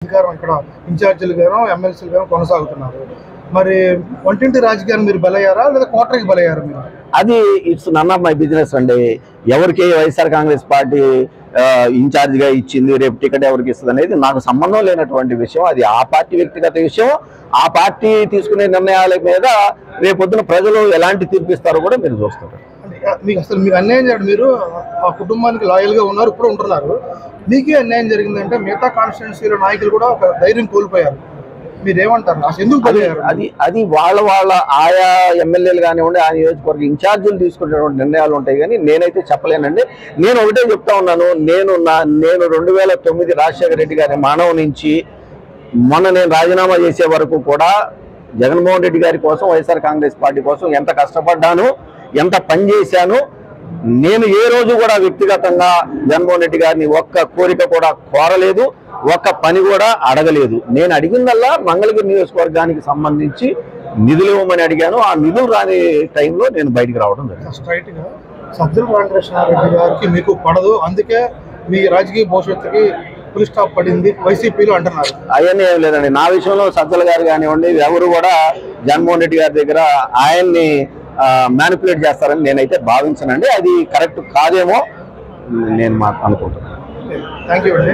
అధికారం ఇక్కడ ఇన్ఛార్జీలు గాను ఎమ్మెల్సీలు గాను కొనసాగుతున్నారు. మరి వంటింటి రాజకీయాన్ని మీరు బలయ్యారా లేదా కోటరీకి బలయ్యారా మీరు? అది it's none of my business అండి. ఎవరికి వైఎస్ఆర్ కాంగ్రెస్ పార్టీ ఇన్ఛార్జ్ గా ఇచ్చింది, రేపు టికెట్ ఎవరికి ఇస్తుంది అనేది నాకు సంబంధం లేనటువంటి విషయం. అది ఆ పార్టీ వ్యక్తిగత విషయం. ఆ పార్టీ తీసుకునే నిర్ణయాల మీద రేపొద్దున ప్రజలు ఎలాంటి తీర్పిస్తారో కూడా మీరు చూస్తారు. మీకు అసలు మీకు అన్యాయం చేయడం, మీరు ఆ కుటుంబానికి లాయల్ గా ఉన్నారు, ఇప్పుడు ఉంటున్నారు, మీకే అన్యాయం జరిగిందంటే మిగతా కాన్స్టిట్యున్సీల నాయకులు కూడా ఒక ధైర్యం కోల్పోయారు. మీరేమంటారు? అసలు ఎందుకు బలయ్యారు? అది వాళ్ళ ఆయా ఎమ్మెల్యేలు కానివ్వండి, ఆ నియోజకవర్గ ఇన్ఛార్జీలు తీసుకునేటువంటి నిర్ణయాలు ఉంటాయి. కానీ నేనైతే చెప్పలేనండి. నేను ఒకటే చెప్తా ఉన్నాను, నేను 2009 రాజశేఖర రెడ్డి గారి మానవ నుంచి మొన్న నేను రాజీనామా చేసే వరకు కూడా జగన్మోహన్ రెడ్డి గారి కోసం, వైఎస్ఆర్ కాంగ్రెస్ పార్టీ కోసం ఎంత కష్టపడ్డాను, ఎంత పనిచేశాను. నేను ఏ రోజు కూడా వ్యక్తిగతంగా జగన్మోహన్ రెడ్డి గారిని ఒక్క కోరిక కూడా కోరలేదు, ఒక్క పని కూడా అడగలేదు. నేను అడిగిందల్లా మంగళగిరి నియోజకవర్గానికి సంబంధించి నిధులు ఇవ్వమని అడిగాను. ఆ నిధులు రాని టైంలో నేను బయటికి రావడం జరిగింది. స్ట్రైట్ గా సజ్జల రామకృష్ణారెడ్డి గారికి మీకు పడదు, అందుకే మీ రాజకీయ భవిష్యత్తుకి ఫుల్ స్టాప్ పడింది వైసీపీలో అంటున్నారు. అవన్నీ ఏం లేదండి. నా విషయంలో సజ్జల గారు కానివ్వండి, ఎవరు కూడా జగన్మోహన్ రెడ్డి గారి దగ్గర ఆయన్ని మ్యానిపులేట్ చేస్తారని నేనైతే భావించనండి. అది కరెక్ట్ కాదేమో నేను అనుకుంటున్నాను. థ్యాంక్ యూ అండి.